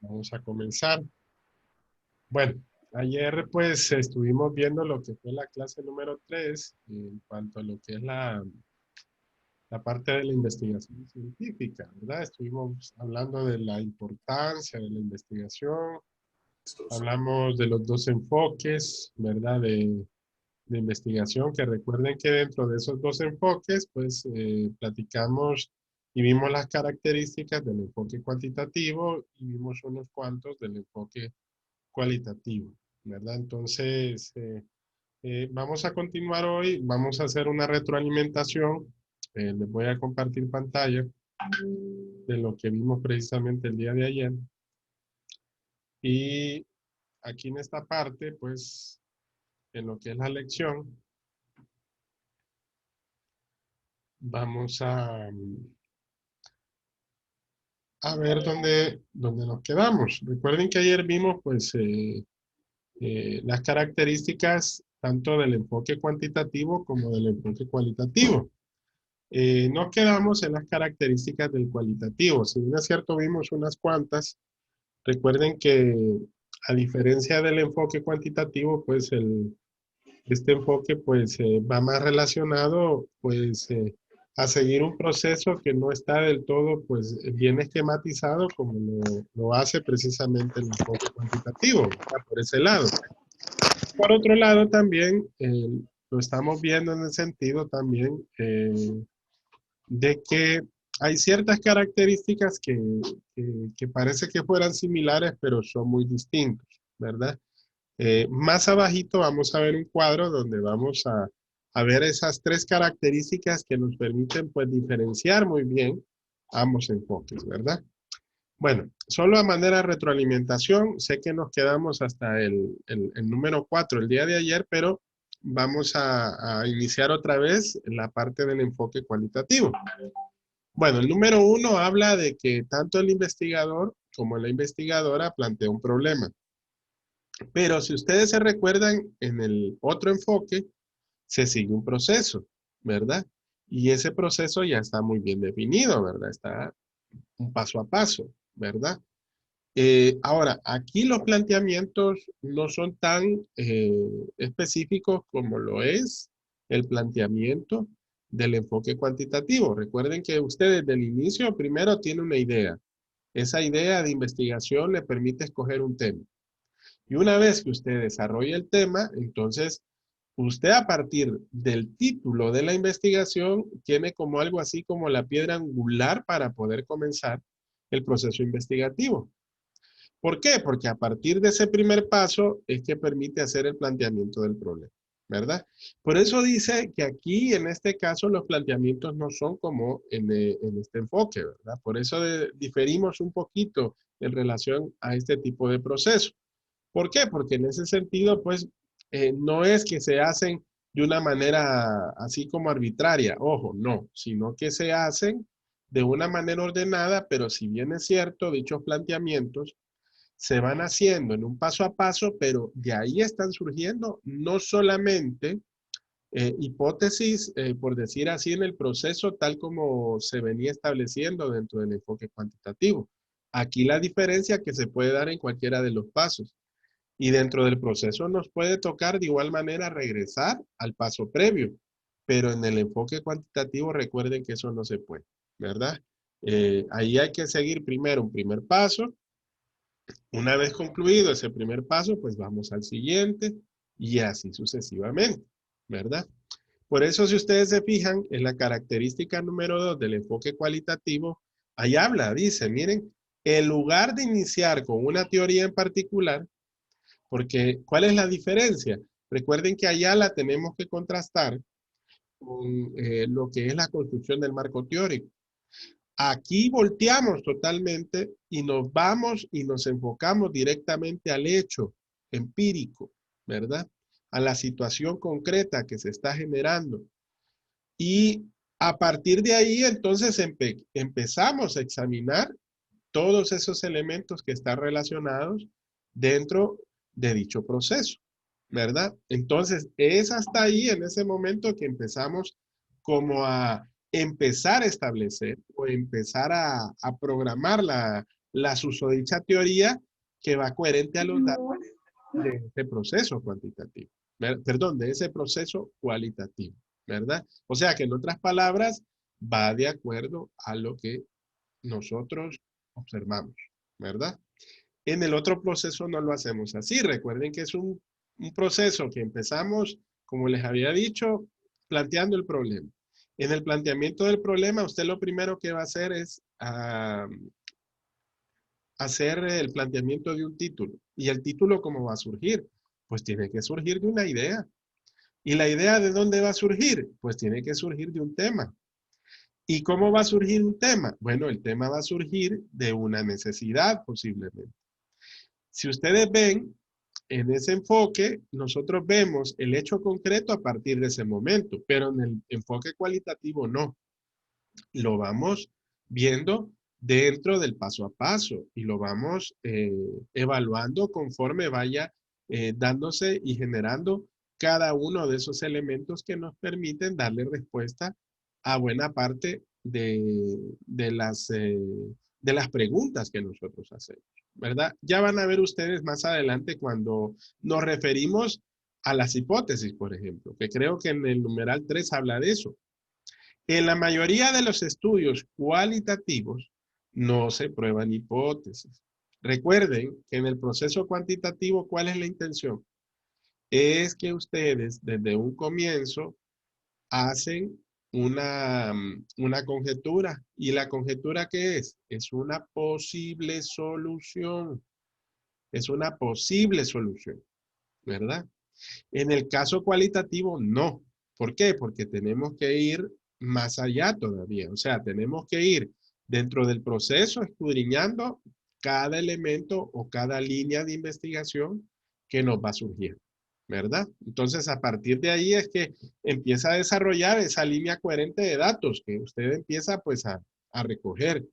Vamos a comenzar. Bueno, ayer pues estuvimos viendo lo que fue la clase número 3 en cuanto a lo que es la parte de la investigación científica, ¿verdad? Estuvimos hablando de la importancia de la investigación, hablamos de los dos enfoques, ¿verdad? De investigación, que recuerden que dentro de esos dos enfoques, pues platicamos y vimos las características del enfoque cuantitativo y vimos unos cuantos del enfoque cualitativo, ¿verdad? Entonces, vamos a continuar hoy, vamos a hacer una retroalimentación, les voy a compartir pantalla de lo que vimos precisamente el día de ayer. Y aquí en esta parte, pues, en lo que es la lección, vamos a ver dónde nos quedamos. Recuerden que ayer vimos, pues, las características tanto del enfoque cuantitativo como del enfoque cualitativo. Nos quedamos en las características del cualitativo. Si bien es cierto, vimos unas cuantas. Recuerden que a diferencia del enfoque cuantitativo, pues este enfoque pues va más relacionado pues a seguir un proceso que no está del todo pues bien esquematizado como lo hace precisamente el enfoque cuantitativo, ¿verdad? Por ese lado. Por otro lado también lo estamos viendo en el sentido también de que hay ciertas características que parece que fueran similares, pero son muy distintos, ¿verdad? Más abajito vamos a ver un cuadro donde vamos a ver esas tres características que nos permiten pues diferenciar muy bien ambos enfoques, ¿verdad? Bueno, solo a manera de retroalimentación, sé que nos quedamos hasta el número 4 el día de ayer, pero vamos a iniciar otra vez la parte del enfoque cualitativo. Bueno, el número 1 habla de que tanto el investigador como la investigadora plantea un problema. Pero si ustedes se recuerdan, en el otro enfoque se sigue un proceso, ¿verdad? Y ese proceso ya está muy bien definido, ¿verdad? Está un paso a paso, ¿verdad? Ahora, aquí los planteamientos no son tan específicos como lo es el planteamiento del enfoque cuantitativo. Recuerden que ustedes del inicio primero tienen una idea. Esa idea de investigación le permite escoger un tema. Y una vez que usted desarrolla el tema, entonces usted a partir del título de la investigación tiene como algo así como la piedra angular para poder comenzar el proceso investigativo. ¿Por qué? Porque a partir de ese primer paso es que permite hacer el planteamiento del problema, ¿verdad? Por eso dice que aquí, en este caso, los planteamientos no son como en este enfoque, ¿verdad? Por eso diferimos un poquito en relación a este tipo de proceso. ¿Por qué? Porque en ese sentido, pues, no es que se hacen de una manera así como arbitraria, ojo, no, sino que se hacen de una manera ordenada, pero si bien es cierto, dichos planteamientos se van haciendo en un paso a paso, pero de ahí están surgiendo no solamente hipótesis, por decir así, en el proceso tal como se venía estableciendo dentro del enfoque cuantitativo. Aquí la diferencia que se puede dar en cualquiera de los pasos. Y dentro del proceso nos puede tocar de igual manera regresar al paso previo, pero en el enfoque cuantitativo recuerden que eso no se puede, ¿verdad? Ahí hay que seguir primero un primer paso. Una vez concluido ese primer paso, pues vamos al siguiente y así sucesivamente, ¿verdad? Por eso, si ustedes se fijan, en la característica número 2 del enfoque cualitativo, ahí habla, dice, miren, en lugar de iniciar con una teoría en particular, porque ¿cuál es la diferencia? Recuerden que allá la tenemos que contrastar con lo que es la construcción del marco teórico. Aquí volteamos totalmente y nos vamos y nos enfocamos directamente al hecho empírico, ¿verdad? A la situación concreta que se está generando. Y a partir de ahí, entonces, empezamos a examinar todos esos elementos que están relacionados dentro de dicho proceso, ¿verdad? Entonces, es hasta ahí, en ese momento, que empezamos como a empezar a establecer o empezar a programar la susodicha teoría que va coherente a los datos de ese proceso cuantitativo, perdón, de ese proceso cualitativo, ¿verdad? O sea que en otras palabras, va de acuerdo a lo que nosotros observamos, ¿verdad? En el otro proceso no lo hacemos así. Recuerden que es un proceso que empezamos, como les había dicho, planteando el problema. En el planteamiento del problema, usted lo primero que va a hacer es hacer el planteamiento de un título. ¿Y el título cómo va a surgir? Pues tiene que surgir de una idea. ¿Y la idea de dónde va a surgir? Pues tiene que surgir de un tema. ¿Y cómo va a surgir un tema? Bueno, el tema va a surgir de una necesidad posiblemente. Si ustedes ven, en ese enfoque, nosotros vemos el hecho concreto a partir de ese momento, pero en el enfoque cualitativo no. Lo vamos viendo dentro del paso a paso y lo vamos evaluando conforme vaya dándose y generando cada uno de esos elementos que nos permiten darle respuesta a buena parte de las preguntas que nosotros hacemos, ¿verdad? Ya van a ver ustedes más adelante cuando nos referimos a las hipótesis, por ejemplo, que creo que en el numeral 3 habla de eso. En la mayoría de los estudios cualitativos no se prueban hipótesis. Recuerden que en el proceso cuantitativo, ¿cuál es la intención? Es que ustedes desde un comienzo hacen una conjetura. ¿Y la conjetura qué es? Es una posible solución. Es una posible solución, ¿verdad? En el caso cualitativo, no. ¿Por qué? Porque tenemos que ir más allá todavía. O sea, tenemos que ir dentro del proceso escudriñando cada elemento o cada línea de investigación que nos va a surgir, ¿verdad? Entonces, a partir de ahí es que empieza a desarrollar esa línea coherente de datos que usted empieza pues a recoger.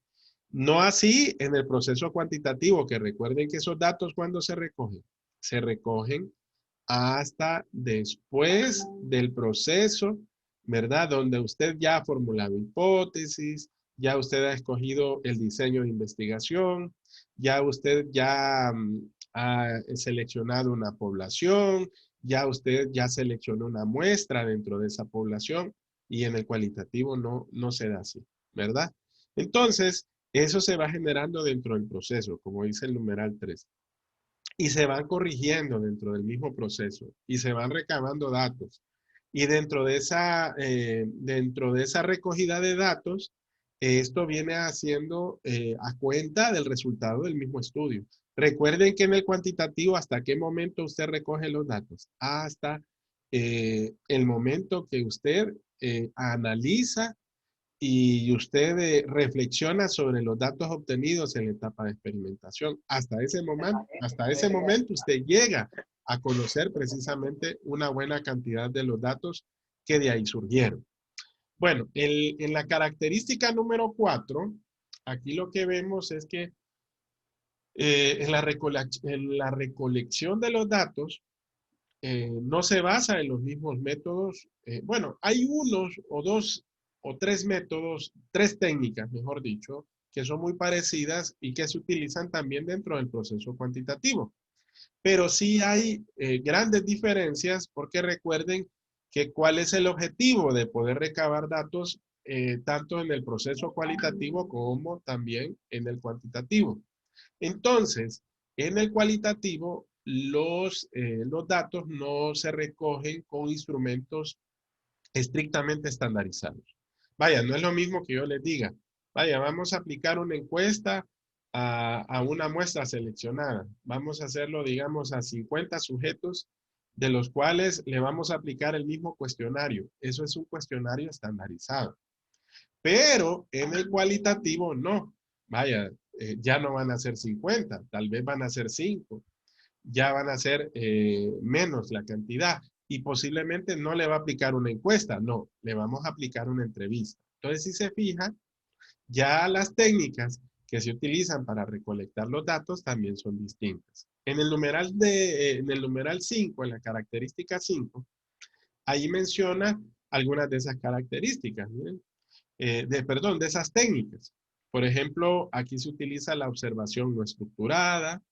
No así en el proceso cuantitativo, que recuerden que esos datos cuando se recogen hasta después del proceso, ¿verdad? Donde usted ya ha formulado hipótesis, ya usted ha escogido el diseño de investigación, ya usted ya ha seleccionado una población, ya usted ya seleccionó una muestra dentro de esa población y en el cualitativo no se da así, ¿verdad? Entonces, eso se va generando dentro del proceso, como dice el numeral 3 y se van corrigiendo dentro del mismo proceso y se van recabando datos. Y dentro de esa recogida de datos, esto viene haciendo a cuenta del resultado del mismo estudio. Recuerden que en el cuantitativo, ¿hasta qué momento usted recoge los datos? Hasta el momento que usted analiza y usted reflexiona sobre los datos obtenidos en la etapa de experimentación. Hasta ese momento usted llega a conocer precisamente una buena cantidad de los datos que de ahí surgieron. Bueno, en la característica número 4, aquí lo que vemos es que en la recolección de los datos no se basa en los mismos métodos. Bueno, hay unos o dos o tres métodos, tres técnicas, mejor dicho, que son muy parecidas y que se utilizan también dentro del proceso cuantitativo. Pero sí hay grandes diferencias porque recuerden que cuál es el objetivo de poder recabar datos tanto en el proceso cualitativo como también en el cuantitativo. Entonces, en el cualitativo, los datos no se recogen con instrumentos estrictamente estandarizados. Vaya, no es lo mismo que yo les diga, vaya, vamos a aplicar una encuesta a una muestra seleccionada. Vamos a hacerlo, digamos, a 50 sujetos, de los cuales le vamos a aplicar el mismo cuestionario. Eso es un cuestionario estandarizado. Pero en el cualitativo no. Vaya, ya no van a ser 50, tal vez van a ser 5, ya van a ser menos la cantidad y posiblemente no le va a aplicar una encuesta, no, le vamos a aplicar una entrevista. Entonces, si se fija, ya las técnicas que se utilizan para recolectar los datos también son distintas. En el numeral 5, en la característica 5, ahí menciona algunas de esas características, miren, perdón, de esas técnicas. Por ejemplo, aquí se utiliza la observación no estructurada,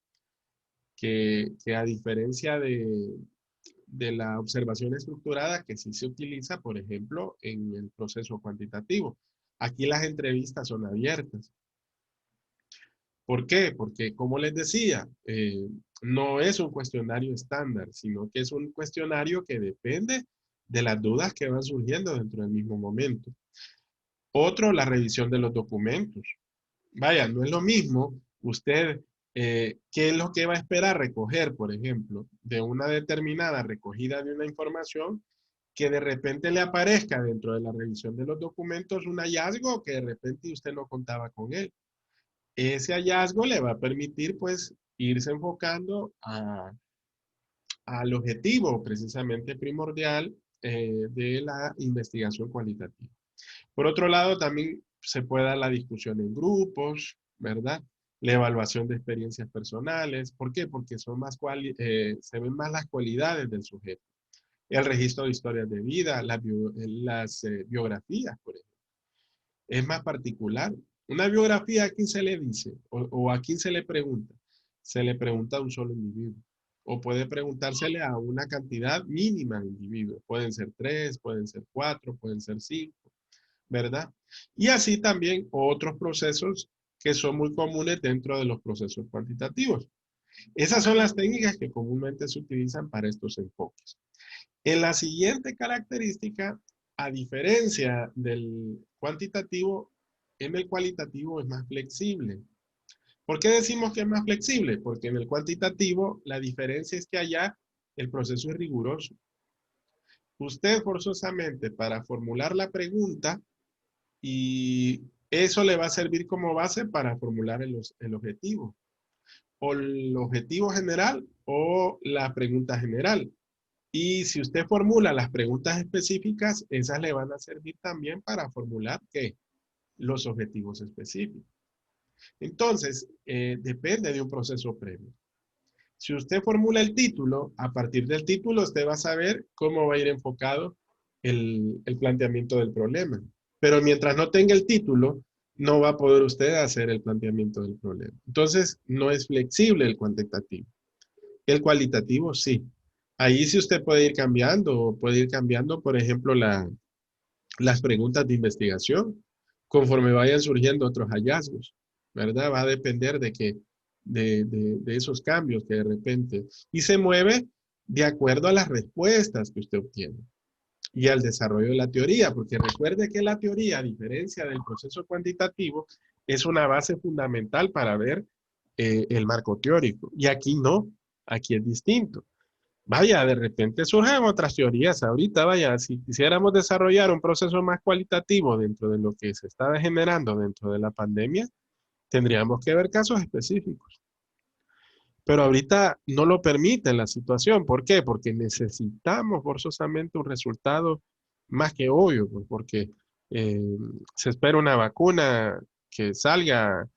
que a diferencia de la observación estructurada, que sí se utiliza, por ejemplo, en el proceso cuantitativo. Aquí las entrevistas son abiertas. ¿Por qué? Porque, como les decía, no es un cuestionario estándar, sino que es un cuestionario que depende de las dudas que van surgiendo dentro del mismo momento. Otro, la revisión de los documentos. Vaya, no es lo mismo usted, qué es lo que va a esperar recoger, por ejemplo, de una determinada recogida de una información, que de repente le aparezca dentro de la revisión de los documentos un hallazgo que de repente usted no contaba con él. Ese hallazgo le va a permitir, pues, irse enfocando al objetivo precisamente primordial de la investigación cualitativa. Por otro lado, también se puede dar la discusión en grupos, ¿verdad? La evaluación de experiencias personales. ¿Por qué? Porque se ven más las cualidades del sujeto. El registro de historias de vida, las biografías, por ejemplo. Es más particular. Una biografía, ¿a quién se le dice? O a quién se le pregunta? Se le pregunta a un solo individuo. O puede preguntársele a una cantidad mínima de individuos. Pueden ser 3, pueden ser 4, pueden ser 5, ¿verdad? Y así también otros procesos que son muy comunes dentro de los procesos cuantitativos. Esas son las técnicas que comúnmente se utilizan para estos enfoques. En la siguiente característica, a diferencia del cuantitativo, en el cualitativo es más flexible. ¿Por qué decimos que es más flexible? Porque en el cuantitativo la diferencia es que allá el proceso es riguroso. Usted forzosamente para formular la pregunta, y eso le va a servir como base para formular el objetivo, o el objetivo general o la pregunta general. Y si usted formula las preguntas específicas, esas le van a servir también para formular ¿qué? Los objetivos específicos. Entonces, depende de un proceso previo. Si usted formula el título, a partir del título usted va a saber cómo va a ir enfocado el planteamiento del problema. Pero mientras no tenga el título, no va a poder usted hacer el planteamiento del problema. Entonces, no es flexible el cuantitativo. El cualitativo sí. Ahí sí usted puede ir cambiando, por ejemplo, las preguntas de investigación conforme vayan surgiendo otros hallazgos, ¿verdad? Va a depender de esos cambios que de repente, y se mueve de acuerdo a las respuestas que usted obtiene y al desarrollo de la teoría, porque recuerde que la teoría, a diferencia del proceso cuantitativo, es una base fundamental para ver el marco teórico. Y aquí no, aquí es distinto. Vaya, de repente surgen otras teorías. Ahorita, vaya, si quisiéramos desarrollar un proceso más cualitativo dentro de lo que se estaba generando dentro de la pandemia, tendríamos que ver casos específicos. Pero ahorita no lo permite la situación. ¿Por qué? Porque necesitamos forzosamente un resultado más que obvio, pues, porque eh, se espera una vacuna que salga.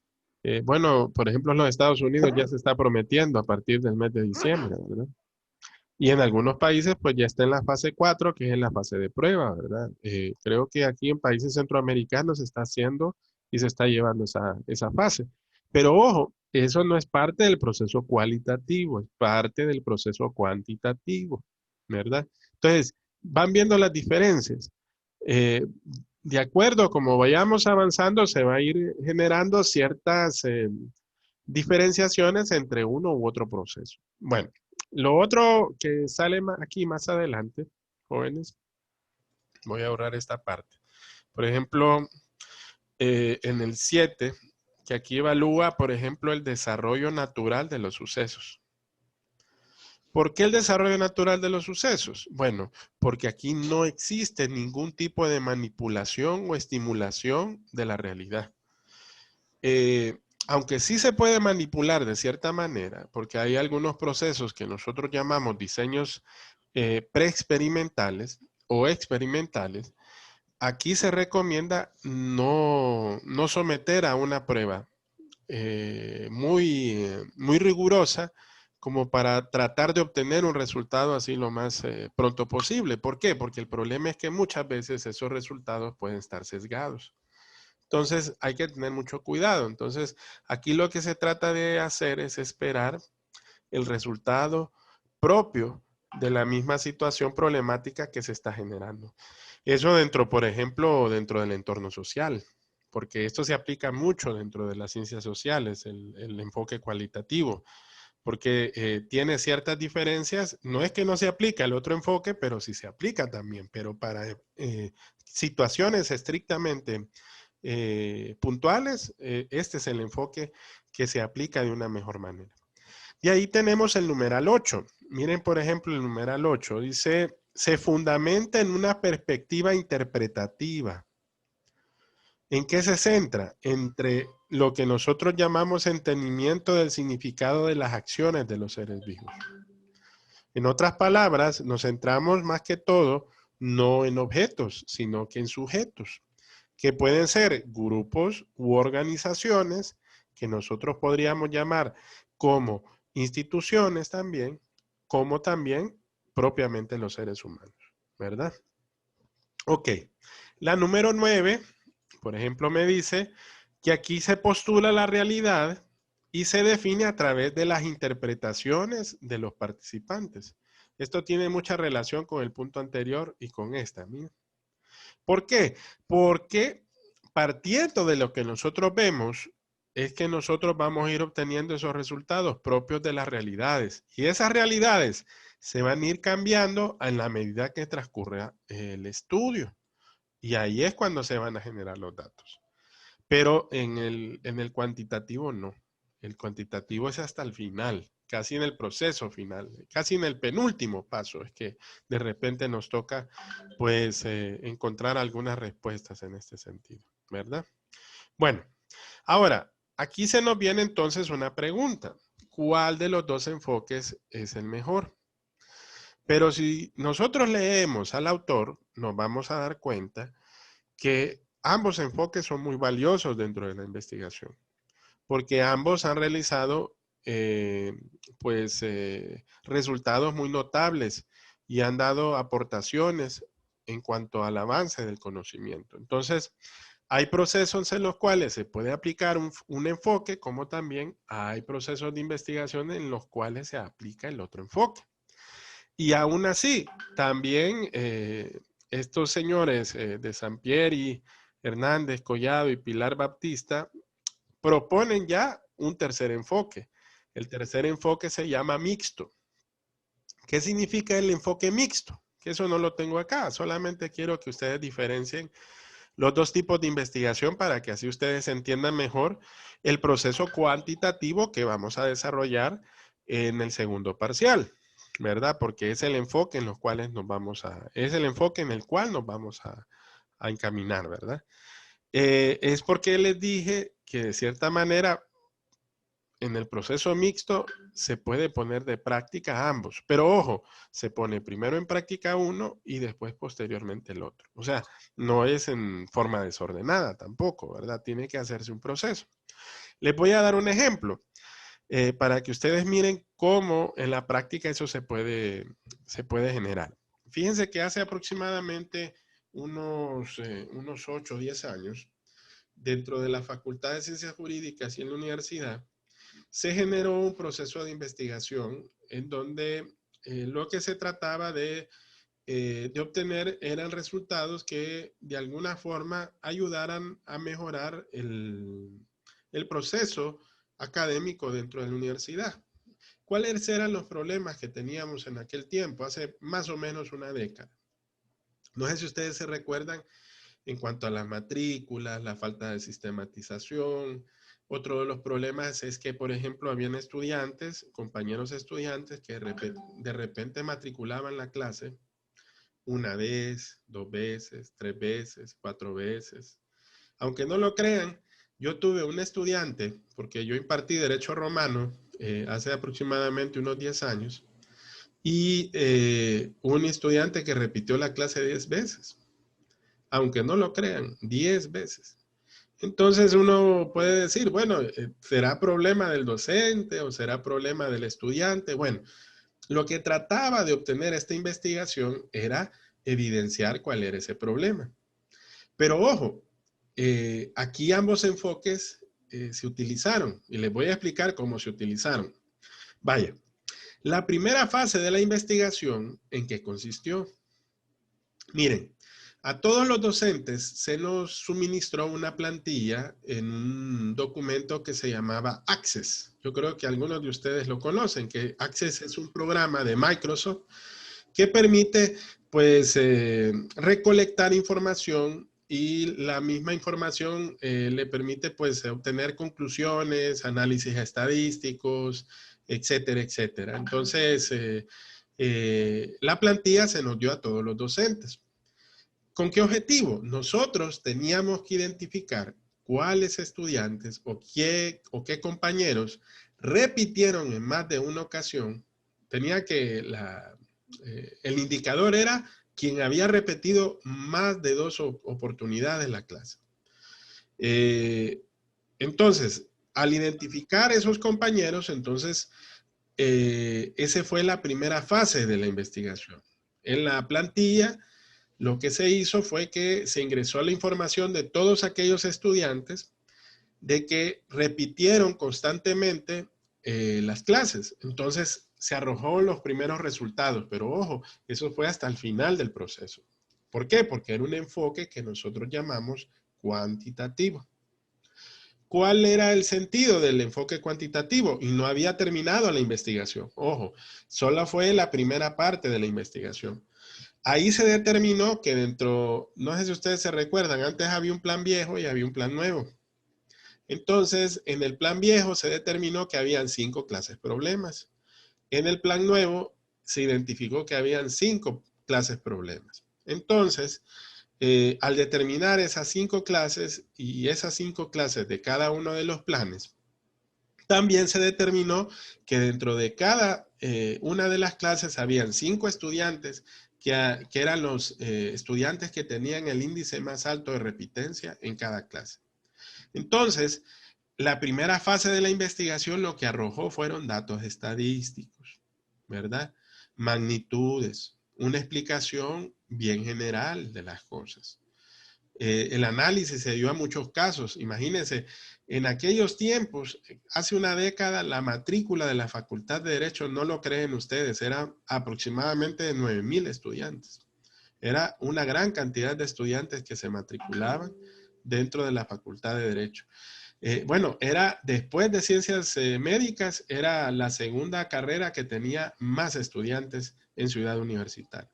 Bueno, por ejemplo, en los Estados Unidos ya se está prometiendo a partir del mes de diciembre, ¿verdad? Y en algunos países pues ya está en la fase 4, que es en la fase de prueba, ¿verdad? Creo que aquí en países centroamericanos se está haciendo y se está llevando esa fase. Pero ojo, eso no es parte del proceso cualitativo, es parte del proceso cuantitativo, ¿verdad? Entonces, van viendo las diferencias. Eh, de acuerdo, como vayamos avanzando, se va a ir generando ciertas diferenciaciones entre uno u otro proceso. Bueno, lo otro que sale aquí más adelante, jóvenes, voy a ahorrar esta parte. Por ejemplo, en el 7, que aquí evalúa, por ejemplo, el desarrollo natural de los sucesos. ¿Por qué el desarrollo natural de los sucesos? Bueno, porque aquí no existe ningún tipo de manipulación o estimulación de la realidad. Aunque sí se puede manipular de cierta manera, porque hay algunos procesos que nosotros llamamos diseños preexperimentales o experimentales, aquí se recomienda no someter a una prueba muy rigurosa como para tratar de obtener un resultado así lo más pronto posible. ¿Por qué? Porque el problema es que muchas veces esos resultados pueden estar sesgados. Entonces hay que tener mucho cuidado. Entonces aquí lo que se trata de hacer es esperar el resultado propio de la misma situación problemática que se está generando. Eso dentro, por ejemplo, dentro del entorno social, porque esto se aplica mucho dentro de las ciencias sociales, el enfoque cualitativo, porque tiene ciertas diferencias. No es que no se aplica el otro enfoque, pero sí se aplica también, pero para situaciones estrictamente puntuales, este es el enfoque que se aplica de una mejor manera. Y ahí tenemos el numeral 8. Miren, por ejemplo, el numeral 8 dice, se fundamenta en una perspectiva interpretativa. ¿En qué se centra? Entre lo que nosotros llamamos entendimiento del significado de las acciones de los seres vivos. En otras palabras, nos centramos más que todo no en objetos, sino que en sujetos, que pueden ser grupos u organizaciones que nosotros podríamos llamar como instituciones también, como también propiamente los seres humanos, ¿verdad? Ok, la número 9, por ejemplo, me dice que aquí se postula la realidad y se define a través de las interpretaciones de los participantes. Esto tiene mucha relación con el punto anterior y con esta. Mira. ¿Por qué? Porque partiendo de lo que nosotros vemos, es que nosotros vamos a ir obteniendo esos resultados propios de las realidades. Y esas realidades se van a ir cambiando en la medida que transcurra el estudio. Y ahí es cuando se van a generar los datos. Pero en el cuantitativo no. El cuantitativo es hasta el final, casi en el proceso final, casi en el penúltimo paso. Es que de repente nos toca pues encontrar algunas respuestas en este sentido, ¿verdad? Bueno, ahora, aquí se nos viene entonces una pregunta. ¿Cuál de los dos enfoques es el mejor? Pero si nosotros leemos al autor, nos vamos a dar cuenta que ambos enfoques son muy valiosos dentro de la investigación, porque ambos han realizado resultados muy notables y han dado aportaciones en cuanto al avance del conocimiento. Entonces, hay procesos en los cuales se puede aplicar un enfoque, como también hay procesos de investigación en los cuales se aplica el otro enfoque. Y aún así, también estos señores de Sampieri, Hernández, Collado y Pilar Baptista proponen ya un tercer enfoque. El tercer enfoque se llama mixto. ¿Qué significa el enfoque mixto? Que eso no lo tengo acá, solamente quiero que ustedes diferencien los dos tipos de investigación para que así ustedes entiendan mejor el proceso cuantitativo que vamos a desarrollar en el segundo parcial, ¿verdad? Porque es el enfoque en los cuales es el enfoque en el cual nos vamos a encaminar, ¿verdad? Es porque les dije que de cierta manera en el proceso mixto se puede poner de práctica ambos, pero ojo, se pone primero en práctica uno y después posteriormente el otro. O sea, no es en forma desordenada tampoco, ¿verdad? Tiene que hacerse un proceso. Les voy a dar un ejemplo para que ustedes miren cómo en la práctica eso se puede generar. Fíjense que hace aproximadamente unos 8 o 10 años, dentro de la Facultad de Ciencias Jurídicas y en la universidad, se generó un proceso de investigación en donde lo que se trataba de obtener eran resultados que de alguna forma ayudaran a mejorar el proceso académico dentro de la universidad. ¿Cuáles eran los problemas que teníamos en aquel tiempo, hace más o menos una década? No sé si ustedes se recuerdan en cuanto a las matrículas, la falta de sistematización. Otro de los problemas es que, por ejemplo, habían estudiantes, compañeros estudiantes, que de repente matriculaban la clase una vez, 2 veces, 3 veces, 4 veces. Aunque no lo crean, yo tuve un estudiante, porque yo impartí Derecho Romano hace aproximadamente unos 10 años, y un estudiante que repitió la clase 10 veces. Aunque no lo crean, 10 veces. Entonces uno puede decir, bueno, ¿será problema del docente o será problema del estudiante? Bueno, lo que trataba de obtener esta investigación era evidenciar cuál era ese problema. Pero ojo, aquí ambos enfoques se utilizaron y les voy a explicar cómo se utilizaron. Vaya, la primera fase de la investigación, ¿en qué consistió? Miren, a todos los docentes se nos suministró una plantilla en un documento que se llamaba Access. Yo creo que algunos de ustedes lo conocen, que Access es un programa de Microsoft que permite, pues, recolectar información y la misma información le permite, pues, obtener conclusiones, análisis estadísticos, etcétera, etcétera. Entonces, la plantilla se nos dio a todos los docentes. ¿Con qué objetivo? Nosotros teníamos que identificar cuáles estudiantes o qué compañeros repitieron en más de una ocasión. Tenía que, el indicador era quien había repetido más de 2 oportunidades la clase. Entonces, al identificar esos compañeros, entonces, esa fue la primera fase de la investigación. En la plantilla, lo que se hizo fue que se ingresó la información de todos aquellos estudiantes de que repitieron constantemente las clases. Entonces se arrojó los primeros resultados, pero ojo, eso fue hasta el final del proceso. ¿Por qué? Porque era un enfoque que nosotros llamamos cuantitativo. ¿Cuál era el sentido del enfoque cuantitativo? Y no había terminado la investigación. Ojo, solo fue la primera parte de la investigación. Ahí se determinó que dentro, no sé si ustedes se recuerdan, antes había un plan viejo y había un plan nuevo. Entonces, en el plan viejo se determinó que habían 5 clases problemas. En el plan nuevo se identificó que habían 5 clases problemas. Entonces, al determinar esas 5 clases y esas 5 clases de cada uno de los planes, también se determinó que dentro de cada una de las clases habían 5 estudiantes que eran los estudiantes que tenían el índice más alto de repitencia en cada clase. Entonces, la primera fase de la investigación lo que arrojó fueron datos estadísticos, ¿verdad? Magnitudes, una explicación bien general de las cosas. El análisis se dio a muchos casos. Imagínense, en aquellos tiempos, hace una década, la matrícula de la Facultad de Derecho, no lo creen ustedes, era aproximadamente de 9,000 estudiantes. Era una gran cantidad de estudiantes que se matriculaban dentro de la Facultad de Derecho. Bueno, era después de ciencias médicas, era la segunda carrera que tenía más estudiantes en Ciudad Universitaria.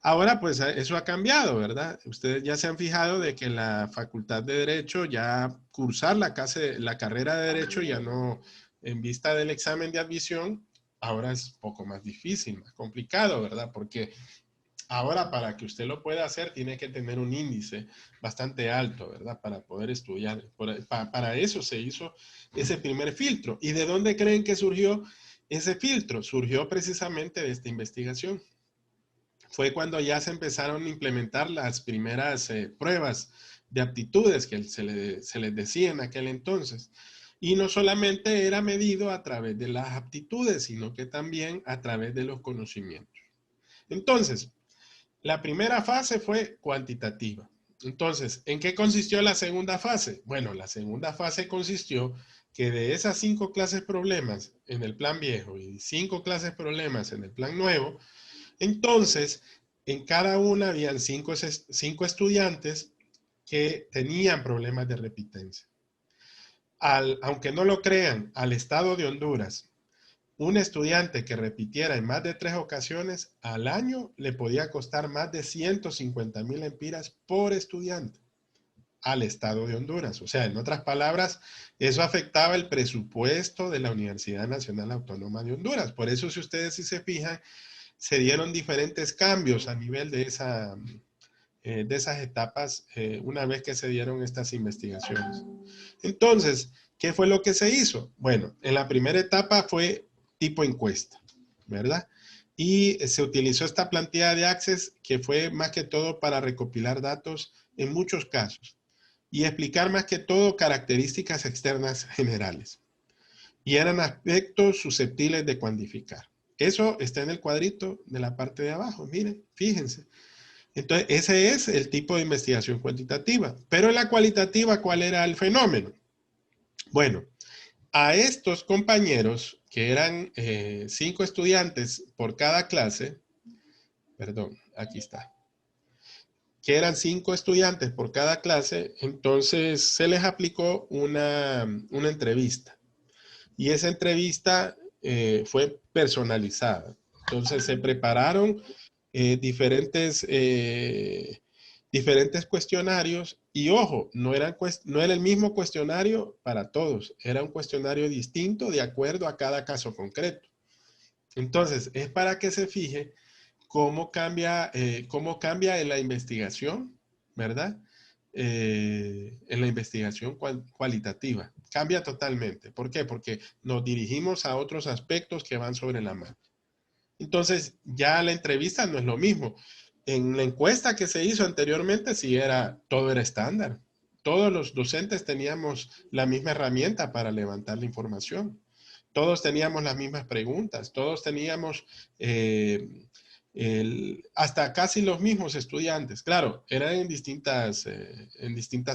Ahora, pues eso ha cambiado, ¿verdad? Ustedes ya se han fijado de que en la Facultad de Derecho ya cursar la carrera de Derecho ya no, en vista del examen de admisión, ahora es un poco más difícil, más complicado, ¿verdad? Porque ahora para que usted lo pueda hacer tiene que tener un índice bastante alto, ¿verdad? Para poder estudiar. Para eso se hizo ese primer filtro. ¿Y de dónde creen que surgió ese filtro? Surgió precisamente de esta investigación. Fue cuando ya se empezaron a implementar las primeras pruebas de aptitudes que se les decía en aquel entonces. Y no solamente era medido a través de las aptitudes, sino que también a través de los conocimientos. Entonces, la primera fase fue cuantitativa. Entonces, ¿en qué consistió la segunda fase? Bueno, la segunda fase consistió que de esas 5 clases problemas en el plan viejo y 5 clases problemas en el plan nuevo, entonces, en cada una habían 5 estudiantes que tenían problemas de repitencia. Aunque no lo crean, al estado de Honduras, un estudiante que repitiera en más de 3 ocasiones al año le podía costar más de 150,000 lempiras por estudiante al estado de Honduras. O sea, en otras palabras, eso afectaba el presupuesto de la Universidad Nacional Autónoma de Honduras. Por eso, si ustedes sí se fijan, se dieron diferentes cambios a nivel de esas etapas una vez que se dieron estas investigaciones. Entonces, ¿qué fue lo que se hizo? Bueno, en la primera etapa fue tipo encuesta, ¿verdad? Y se utilizó esta plantilla de Access que fue más que todo para recopilar datos en muchos casos y explicar más que todo características externas generales. Y eran aspectos susceptibles de cuantificar. Eso está en el cuadrito de la parte de abajo. Miren, fíjense. Entonces, ese es el tipo de investigación cuantitativa. Pero en la cualitativa, ¿cuál era el fenómeno? Bueno, a estos compañeros, que eran 5 estudiantes por cada clase, perdón, aquí está, que eran 5 estudiantes por cada clase, entonces se les aplicó una entrevista. Y esa entrevista fue personalizada. Entonces se prepararon diferentes, diferentes cuestionarios y ojo, no era el mismo cuestionario para todos, era un cuestionario distinto de acuerdo a cada caso concreto. Entonces, es para que se fije cómo cambia en la investigación, ¿verdad? En la investigación cualitativa. Cambia totalmente. ¿Por qué? Porque nos dirigimos a otros aspectos que van sobre la marcha. Entonces, ya la entrevista no es lo mismo. En la encuesta que se hizo anteriormente, sí todo era estándar. Todos los docentes teníamos la misma herramienta para levantar la información. Todos teníamos las mismas preguntas. Todos teníamos hasta casi los mismos estudiantes. Claro, eran en distintas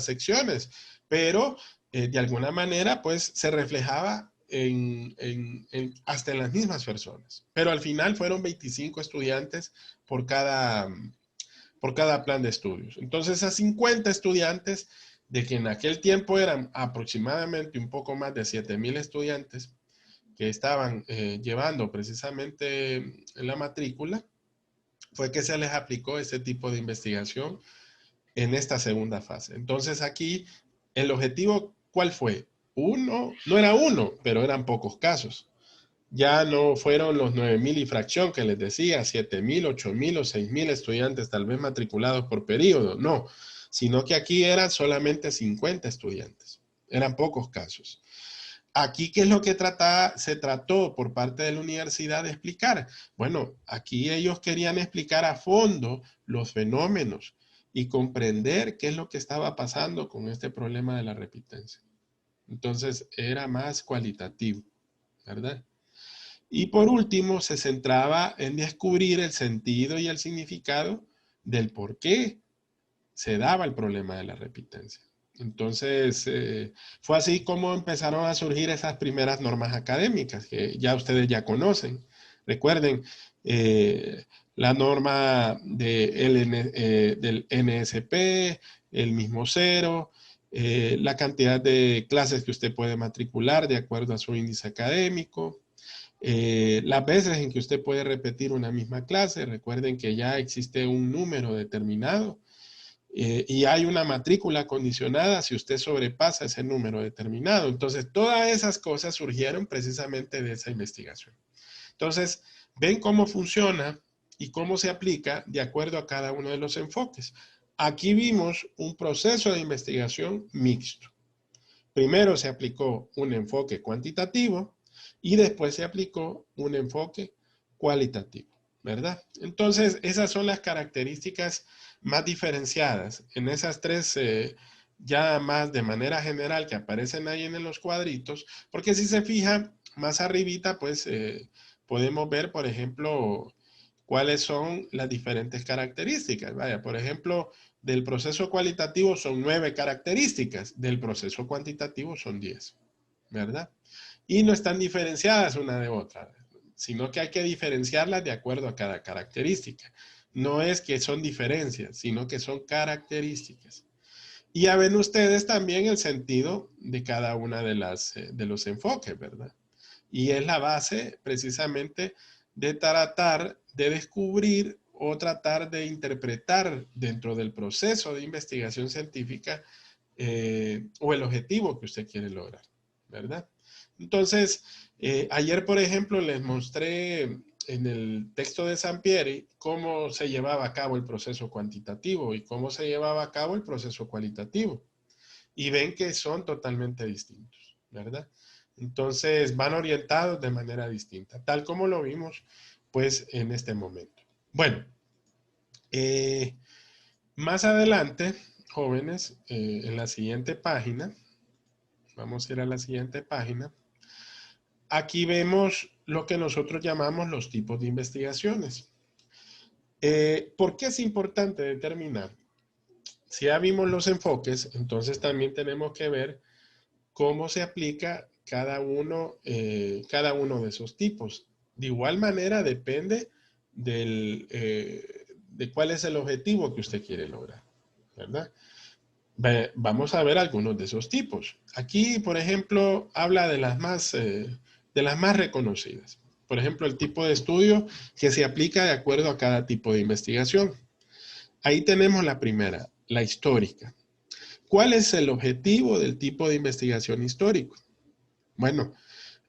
secciones, pero de alguna manera, pues se reflejaba hasta en las mismas personas. Pero al final fueron 25 estudiantes por cada plan de estudios. Entonces, a 50 estudiantes, de que en aquel tiempo eran aproximadamente un poco más de 7,000 estudiantes que estaban llevando precisamente la matrícula, fue que se les aplicó este tipo de investigación en esta segunda fase. Entonces aquí el objetivo, ¿cuál fue? No era uno, pero eran pocos casos. Ya no fueron los 9,000 y fracción que les decía, 7,000, 8,000 o 6,000 estudiantes tal vez matriculados por periodo, no, sino que aquí eran solamente 50 estudiantes, eran pocos casos. Aquí, ¿qué es lo que se trató por parte de la universidad de explicar? Bueno, aquí ellos querían explicar a fondo los fenómenos y comprender qué es lo que estaba pasando con este problema de la repitencia. Entonces, era más cualitativo, ¿verdad? Y por último, se centraba en descubrir el sentido y el significado del por qué se daba el problema de la repitencia. Entonces, fue así como empezaron a surgir esas primeras normas académicas que ya ustedes ya conocen. Recuerden, la norma del NSP, el mismo cero, la cantidad de clases que usted puede matricular de acuerdo a su índice académico, las veces en que usted puede repetir una misma clase. Recuerden que ya existe un número determinado y hay una matrícula condicionada si usted sobrepasa ese número determinado. Entonces, todas esas cosas surgieron precisamente de esa investigación. Entonces, ven cómo funciona y cómo se aplica de acuerdo a cada uno de los enfoques. Aquí vimos un proceso de investigación mixto. Primero se aplicó un enfoque cuantitativo y después se aplicó un enfoque cualitativo, ¿verdad? Entonces, esas son las características más diferenciadas en esas tres, ya más de manera general que aparecen ahí en los cuadritos, porque si se fija más arribita, pues podemos ver, por ejemplo, cuáles son las diferentes características. Vaya, por ejemplo, del proceso cualitativo son 9 características, del proceso cuantitativo son 10, ¿verdad? Y no están diferenciadas una de otra, sino que hay que diferenciarlas de acuerdo a cada característica. No es que son diferencias, sino que son características. Y ya ven ustedes también el sentido de cada una de los enfoques, ¿verdad? Y es la base precisamente de tratar de descubrir o tratar de interpretar dentro del proceso de investigación científica o el objetivo que usted quiere lograr, ¿verdad? Entonces, ayer, por ejemplo, les mostré en el texto de Sampieri cómo se llevaba a cabo el proceso cuantitativo y cómo se llevaba a cabo el proceso cualitativo. Y ven que son totalmente distintos, ¿verdad? Entonces van orientados de manera distinta, tal como lo vimos pues en este momento. Bueno, eh, más adelante, jóvenes, en la siguiente página, vamos a ir a la siguiente página, aquí vemos lo que nosotros llamamos los tipos de investigaciones. ¿Por qué es importante determinar? Si ya vimos los enfoques, entonces también tenemos que ver cómo se aplica cada uno de esos tipos. De igual manera depende de cuál es el objetivo que usted quiere lograr, ¿verdad? Vamos a ver algunos de esos tipos. Aquí, por ejemplo, habla de las más reconocidas. Por ejemplo, el tipo de estudio que se aplica de acuerdo a cada tipo de investigación. Ahí tenemos la primera, la histórica. ¿Cuál es el objetivo del tipo de investigación histórico? Bueno,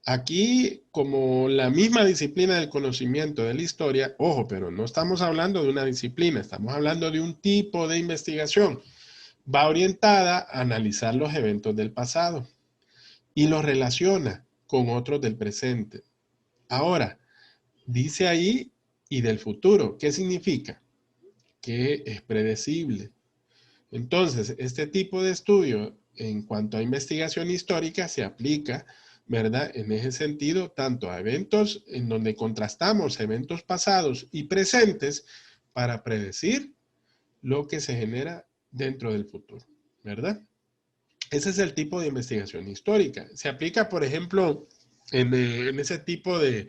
aquí, como la misma disciplina del conocimiento de la historia, ojo, pero no estamos hablando de una disciplina, estamos hablando de un tipo de investigación. Va orientada a analizar los eventos del pasado y los relaciona con otros del presente. Ahora, dice ahí y del futuro. ¿Qué significa? Que es predecible. Entonces, este tipo de estudio en cuanto a investigación histórica se aplica, ¿verdad? En ese sentido, tanto a eventos en donde contrastamos eventos pasados y presentes para predecir lo que se genera dentro del futuro, ¿verdad? Ese es el tipo de investigación histórica. Se aplica, por ejemplo, en ese tipo de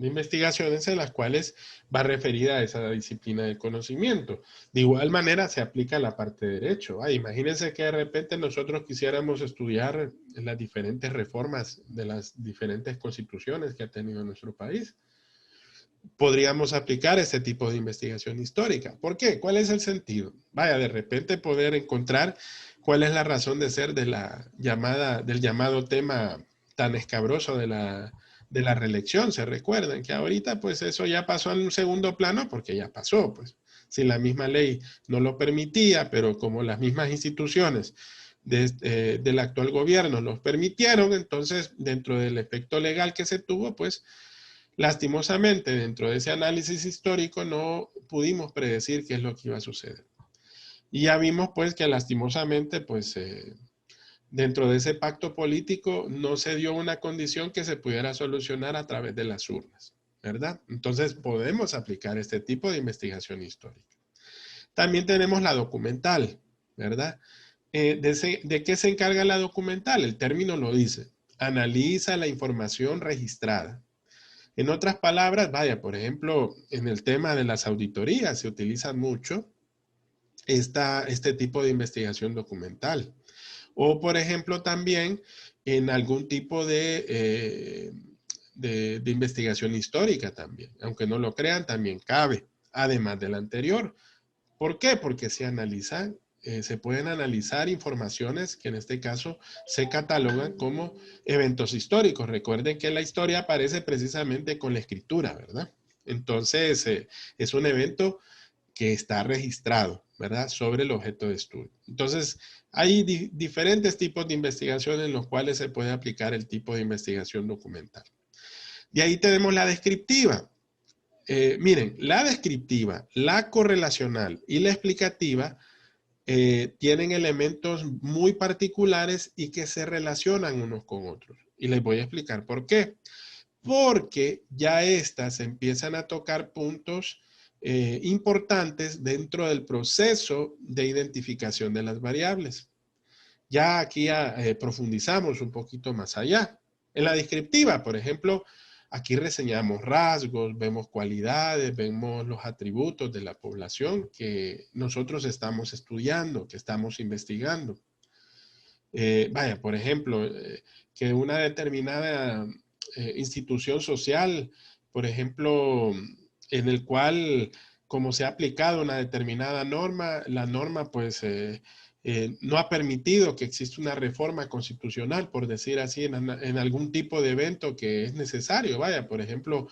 investigaciones en las cuales va referida a esa disciplina del conocimiento. De igual manera se aplica a la parte de derecho. Imagínense que de repente nosotros quisiéramos estudiar las diferentes reformas de las diferentes constituciones que ha tenido nuestro país. Podríamos aplicar este tipo de investigación histórica. ¿Por qué? ¿Cuál es el sentido? Vaya, de repente poder encontrar cuál es la razón de ser del llamado tema tan escabroso de la reelección. Se recuerdan que ahorita pues eso ya pasó en un segundo plano porque ya pasó, pues. Si la misma ley no lo permitía, pero como las mismas instituciones del actual gobierno los permitieron, entonces dentro del efecto legal que se tuvo, pues lastimosamente, dentro de ese análisis histórico no pudimos predecir qué es lo que iba a suceder. Y ya vimos pues que lastimosamente pues dentro de ese pacto político no se dio una condición que se pudiera solucionar a través de las urnas, ¿verdad? Entonces podemos aplicar este tipo de investigación histórica. También tenemos la documental, ¿verdad? ¿De qué se encarga la documental? El término lo dice. Analiza la información registrada. En otras palabras, vaya, por ejemplo, en el tema de las auditorías se utiliza mucho este tipo de investigación documental. O, por ejemplo, también en algún tipo de investigación histórica también. Aunque no lo crean, también cabe, además del anterior. ¿Por qué? Porque se pueden analizar informaciones que en este caso se catalogan como eventos históricos. Recuerden que la historia aparece precisamente con la escritura, ¿verdad? Entonces, es un evento que está registrado, ¿verdad? Sobre el objeto de estudio. Entonces, hay diferentes tipos de investigación en los cuales se puede aplicar el tipo de investigación documental. De ahí tenemos la descriptiva. Miren, la descriptiva, la correlacional y la explicativa tienen elementos muy particulares y que se relacionan unos con otros. Y les voy a explicar por qué. Porque ya estas empiezan a tocar puntos importantes dentro del proceso de identificación de las variables. Ya aquí profundizamos un poquito más allá. En la descriptiva, por ejemplo, aquí reseñamos rasgos, vemos cualidades, vemos los atributos de la población que nosotros estamos estudiando, que estamos investigando. Vaya, por ejemplo, que una determinada institución social, por ejemplo, en el cual, como se ha aplicado una determinada norma, la norma pues no ha permitido que exista una reforma constitucional, por decir así, en algún tipo de evento que es necesario. Vaya, por ejemplo,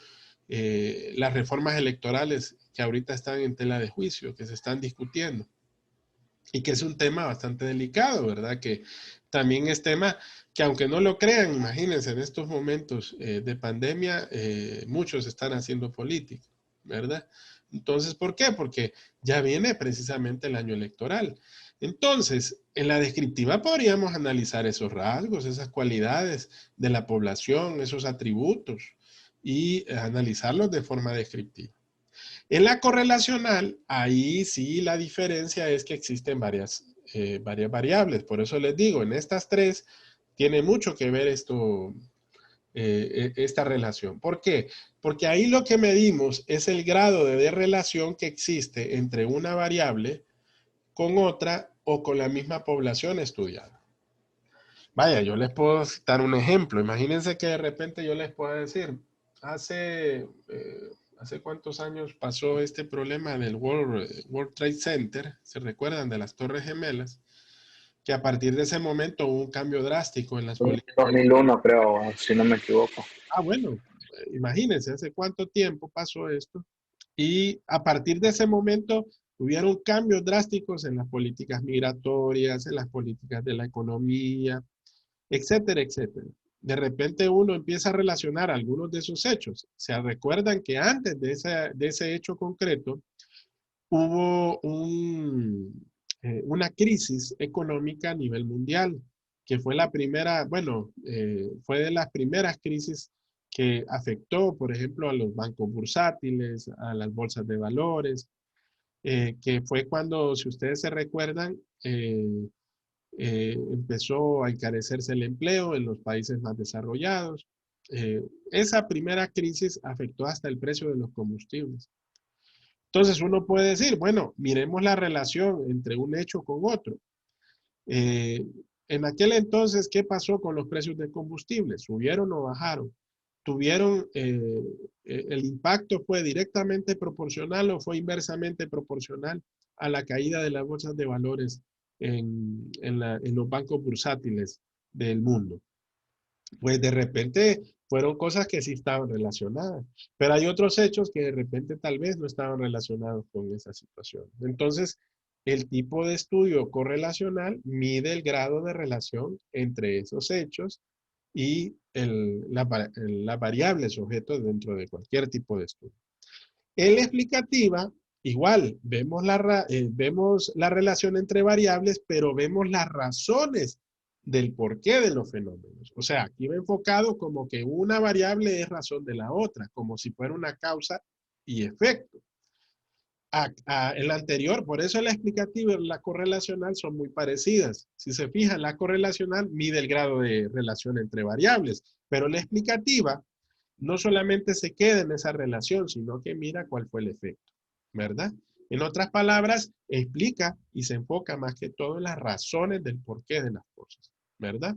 las reformas electorales que ahorita están en tela de juicio, que se están discutiendo y que es un tema bastante delicado, ¿verdad? Que también es tema que aunque no lo crean, imagínense, en estos momentos de pandemia, muchos están haciendo política, ¿verdad? Entonces, ¿por qué? Porque ya viene precisamente el año electoral. Entonces, en la descriptiva podríamos analizar esos rasgos, esas cualidades de la población, esos atributos y analizarlos de forma descriptiva. En la correlacional, ahí sí la diferencia es que existen varias variables. Por eso les digo, en estas tres tiene mucho que ver esta relación. ¿Por qué? Porque ahí lo que medimos es el grado de relación que existe entre una variable con otra o con la misma población estudiada. Vaya, yo les puedo citar un ejemplo. Imagínense que de repente yo les puedo decir, hace, ¿hace cuántos años pasó este problema del World Trade Center? ¿Se recuerdan de las Torres Gemelas? Que a partir de ese momento hubo un cambio drástico en las políticas. 2001 creo, si no me equivoco. Ah, bueno, imagínense, ¿hace cuánto tiempo pasó esto? Y a partir de ese momento hubieron cambios drásticos en las políticas migratorias, en las políticas de la economía, etcétera, etcétera. De repente uno empieza a relacionar algunos de esos hechos. Se recuerdan que antes de ese hecho concreto hubo una crisis económica a nivel mundial, que fue la primera, bueno, fue de las primeras crisis que afectó, por ejemplo, a los bancos bursátiles, a las bolsas de valores, que fue cuando, si ustedes se recuerdan, empezó a encarecerse el empleo en los países más desarrollados. Esa primera crisis afectó hasta el precio de los combustibles. Entonces uno puede decir, bueno, miremos la relación entre un hecho con otro. Eh, en aquel entonces, ¿qué pasó con los precios de combustibles? ¿Subieron o bajaron? ¿Tuvieron, el impacto fue directamente proporcional o fue inversamente proporcional a la caída de las bolsas de valores en los bancos bursátiles del mundo? Pues de repente fueron cosas que sí estaban relacionadas, pero hay otros hechos que de repente tal vez no estaban relacionados con esa situación. Entonces, el tipo de estudio correlacional mide el grado de relación entre esos hechos y las variables sujetos dentro de cualquier tipo de estudio. En la explicativa, igual, vemos la relación entre variables, pero vemos las razones del porqué de los fenómenos. O sea, aquí va enfocado como que una variable es razón de la otra, como si fuera una causa y efecto. En la anterior, por eso la explicativa y la correlacional son muy parecidas. Si se fijan, la correlacional mide el grado de relación entre variables, pero la explicativa no solamente se queda en esa relación, sino que mira cuál fue el efecto, ¿verdad? En otras palabras, explica y se enfoca más que todo en las razones del porqué de las cosas, ¿verdad?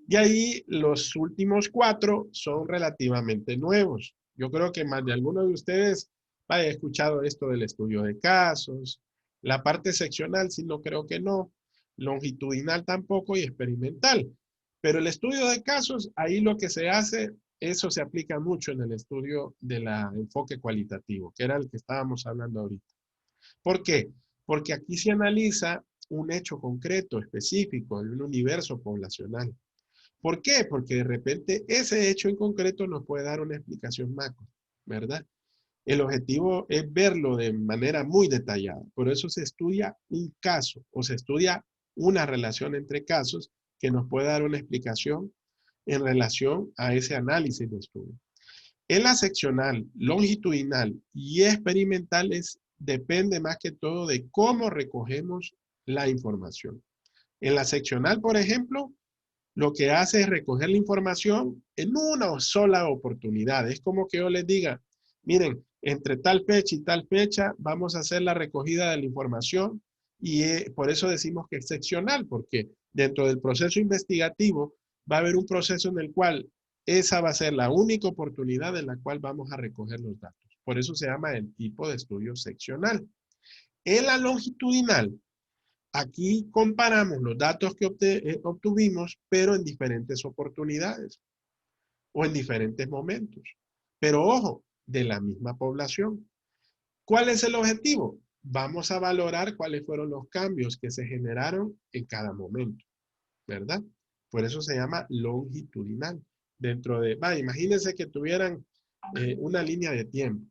Y ahí los últimos cuatro son relativamente nuevos. Yo creo que más de alguno de ustedes haya escuchado esto del estudio de casos. La parte seccional sí, no creo que no. Longitudinal tampoco y experimental. Pero el estudio de casos, ahí lo que se hace, eso se aplica mucho en el estudio del enfoque cualitativo, que era el que estábamos hablando ahorita. ¿Por qué? Porque aquí se analiza un hecho concreto, específico, de un universo poblacional. ¿Por qué? Porque de repente ese hecho en concreto nos puede dar una explicación macro, ¿verdad? El objetivo es verlo de manera muy detallada. Por eso se estudia un caso o se estudia una relación entre casos que nos puede dar una explicación en relación a ese análisis de estudio. En la seccional, longitudinal y experimental depende más que todo de cómo recogemos la información. En la seccional, por ejemplo, lo que hace es recoger la información en una sola oportunidad. Es como que yo les diga, miren, entre tal fecha y tal fecha vamos a hacer la recogida de la información y por eso decimos que es seccional, porque dentro del proceso investigativo va a haber un proceso en el cual esa va a ser la única oportunidad en la cual vamos a recoger los datos. Por eso se llama el tipo de estudio seccional. En la longitudinal, aquí comparamos los datos que obtuvimos, pero en diferentes oportunidades o en diferentes momentos. Pero ojo, de la misma población. ¿Cuál es el objetivo? Vamos a valorar cuáles fueron los cambios que se generaron en cada momento, ¿verdad? Por eso se llama longitudinal. Imagínense que tuvieran una línea de tiempo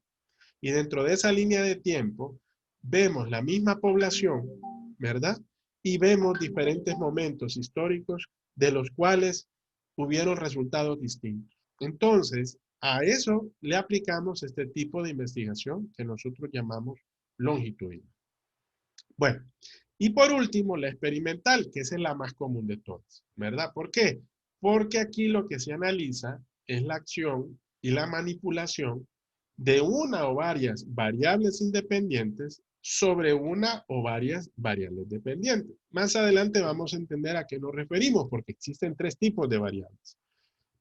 y dentro de esa línea de tiempo vemos la misma población, ¿verdad? Y vemos diferentes momentos históricos de los cuales hubieron resultados distintos. Entonces, A eso le aplicamos este tipo de investigación que nosotros llamamos longitudinal. Bueno, y por último, la experimental, que esa es la más común de todas, ¿verdad? ¿Por qué? Porque aquí lo que se analiza es la acción y la manipulación de una o varias variables independientes sobre una o varias variables dependientes. Más adelante vamos a entender a qué nos referimos, porque existen tres tipos de variables.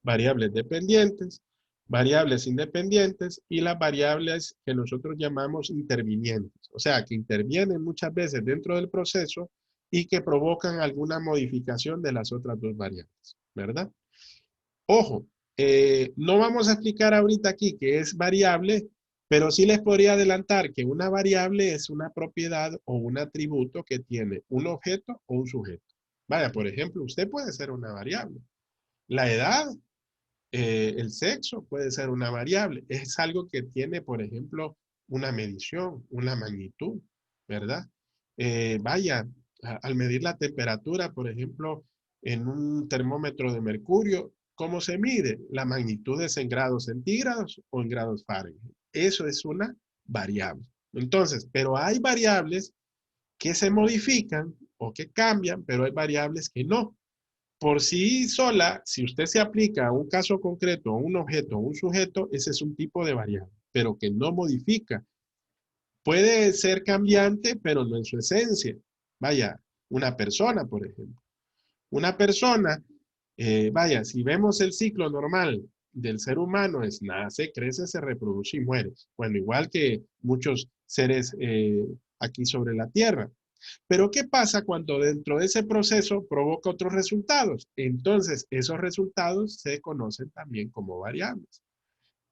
Variables dependientes, variables independientes y las variables que nosotros llamamos intervinientes, o sea, que intervienen muchas veces dentro del proceso y que provocan alguna modificación de las otras dos variables, ¿verdad? Ojo, no vamos a explicar ahorita aquí qué es variable, pero sí les podría adelantar que una variable es una propiedad o un atributo que tiene un objeto o un sujeto. Vaya, por ejemplo, usted puede ser una variable. La edad, el sexo puede ser una variable. Es algo que tiene, por ejemplo, una medición, una magnitud, ¿verdad? Vaya, al medir la temperatura, por ejemplo, en un termómetro de mercurio, ¿cómo se mide? La magnitud es en grados centígrados o en grados Fahrenheit. Eso es una variable. Entonces, pero hay variables que se modifican o que cambian, pero hay variables que no. Por sí sola, si usted se aplica a un caso concreto, a un objeto, a un sujeto, ese es un tipo de variable, pero que no modifica. Puede ser cambiante, pero no en su esencia. Vaya, una persona, por ejemplo. Una persona, vaya, si vemos el ciclo normal del ser humano, es nace, crece, se reproduce y muere. Bueno, igual que muchos seres aquí sobre la Tierra. Pero ¿qué pasa cuando dentro de ese proceso provoca otros resultados? Entonces, esos resultados se conocen también como variables.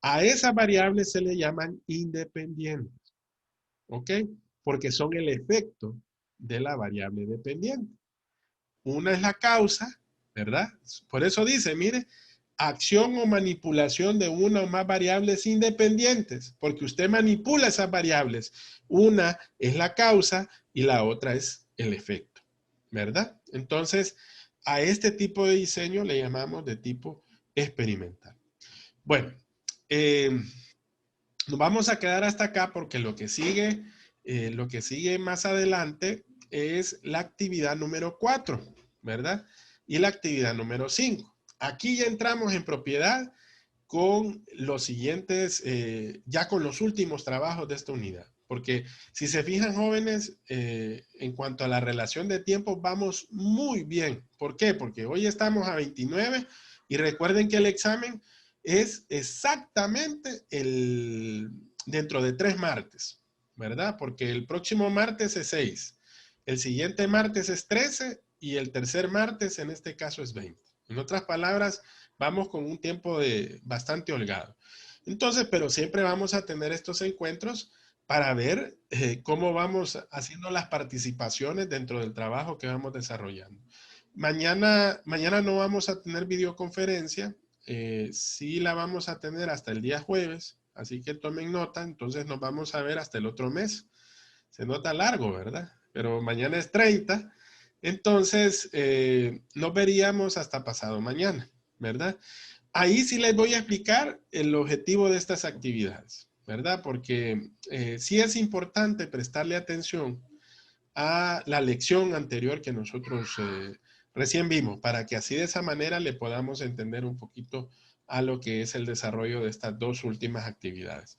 A esas variables se le llaman independientes, ¿ok? Porque son el efecto de la variable dependiente. Una es la causa, ¿verdad? Por eso dice, mire, acción o manipulación de una o más variables independientes, porque usted manipula esas variables. Una es la causa y la otra es el efecto, ¿verdad? Entonces, a este tipo de diseño le llamamos de tipo experimental. Bueno, eh, nos vamos a quedar hasta acá porque lo que sigue más adelante es la actividad número 4, ¿verdad? Y la actividad número 5. Aquí ya entramos en propiedad con los siguientes, ya con los últimos trabajos de esta unidad. Porque si se fijan jóvenes, en cuanto a la relación de tiempo, vamos muy bien. ¿Por qué? Porque hoy estamos a 29 y recuerden que el examen es exactamente dentro de 3 martes, ¿verdad? Porque el próximo martes es 6, el siguiente martes es 13 y el tercer martes en este caso es 20. En otras palabras, vamos con un tiempo bastante holgado. Entonces, pero siempre vamos a tener estos encuentros para ver cómo vamos haciendo las participaciones dentro del trabajo que vamos desarrollando. Mañana no vamos a tener videoconferencia, sí la vamos a tener hasta el día jueves, así que tomen nota, entonces nos vamos a ver hasta el otro mes. Se nota largo, ¿verdad? Pero mañana es 30, entonces nos veríamos hasta pasado mañana, ¿verdad? Ahí sí les voy a explicar el objetivo de estas actividades, ¿verdad? Porque sí es importante prestarle atención a la lección anterior que nosotros recién vimos, para que así de esa manera le podamos entender un poquito a lo que es el desarrollo de estas dos últimas actividades.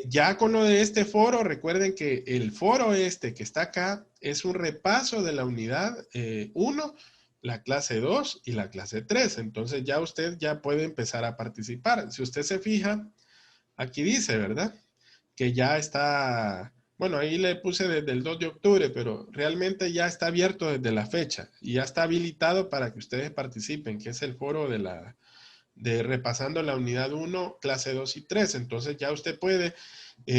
Ya con lo de este foro, recuerden que el foro este que está acá es un repaso de la unidad 1, la clase 2 y la clase 3. Entonces ya usted ya puede empezar a participar. Si usted se fija, aquí dice, ¿verdad? Que ya está, bueno, ahí le puse desde el 2 de octubre, pero realmente ya está abierto desde la fecha y ya está habilitado para que ustedes participen, que es el foro de repasando la unidad 1, clase 2 y 3. Entonces ya usted puede,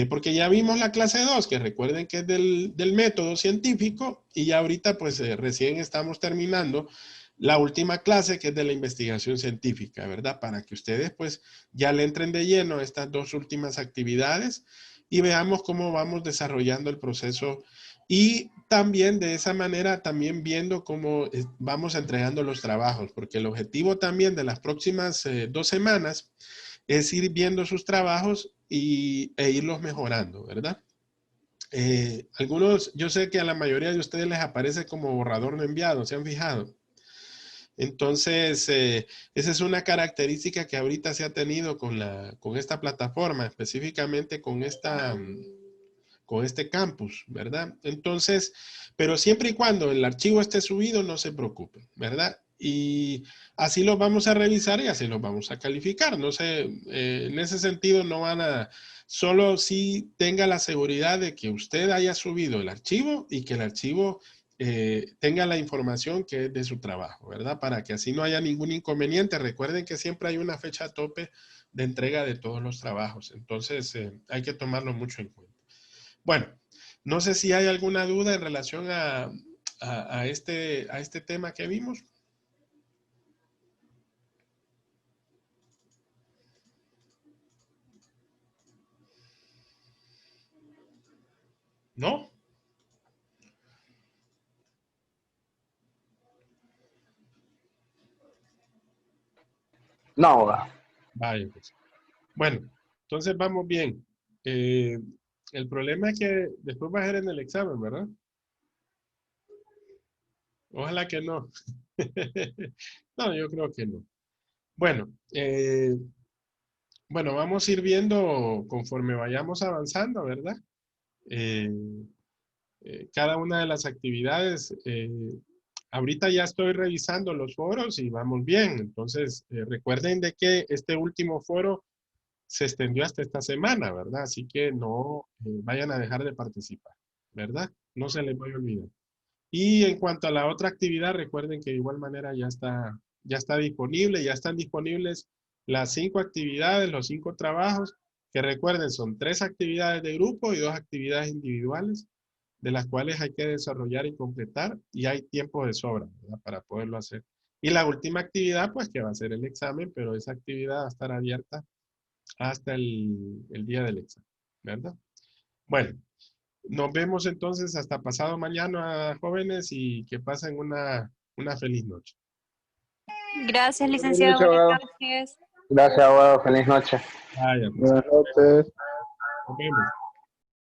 porque ya vimos la clase 2, que recuerden que es del método científico, y ya ahorita pues recién estamos terminando la última clase, que es de la investigación científica, ¿verdad? Para que ustedes pues ya le entren de lleno a estas dos últimas actividades y veamos cómo vamos desarrollando el proceso y también de esa manera también viendo cómo vamos entregando los trabajos, porque el objetivo también de las próximas 2 semanas es ir viendo sus trabajos e irlos mejorando, ¿verdad? Algunos, yo sé que a la mayoría de ustedes les aparece como borrador no enviado, ¿se han fijado? Entonces, esa es una característica que ahorita se ha tenido con esta plataforma, específicamente con este campus, ¿verdad? Entonces, pero siempre y cuando el archivo esté subido, no se preocupen, ¿verdad? Y así lo vamos a revisar y así lo vamos a calificar. No sé, en ese sentido no van a, solo si tenga la seguridad de que usted haya subido el archivo y que el archivo tenga la información que es de su trabajo, ¿verdad? Para que así no haya ningún inconveniente. Recuerden que siempre hay una fecha tope de entrega de todos los trabajos. Entonces, hay que tomarlo mucho en cuenta. Bueno, no sé si hay alguna duda en relación a este tema que vimos. ¿No? No, Vaya, pues. Bueno, entonces vamos bien. Eh, el problema es que después va a ser en el examen, ¿verdad? Ojalá que no. No, yo creo que no. Bueno, bueno, vamos a ir viendo conforme vayamos avanzando, ¿verdad? Eh, cada una de las actividades. Ahorita ya estoy revisando los foros y vamos bien. Entonces, recuerden de que este último foro se extendió hasta esta semana, ¿verdad? Así que no vayan a dejar de participar, ¿verdad? No se les vaya a olvidar. Y en cuanto a la otra actividad, recuerden que de igual manera ya está disponible, ya están disponibles las 5 actividades, los 5 trabajos, que recuerden son 3 actividades de grupo y 2 actividades individuales, de las cuales hay que desarrollar y completar, y hay tiempo de sobra, ¿verdad? Para poderlo hacer. Y la última actividad, pues que va a ser el examen, pero esa actividad va a estar abierta hasta el día del examen, ¿verdad? Bueno, nos vemos entonces hasta pasado mañana, jóvenes, y que pasen una feliz noche. Gracias, buenas licenciado. noches, Buenas abogado. noches. Gracias, abogado. Feliz noche. Vaya, pues, Buenas noches. nos vemos.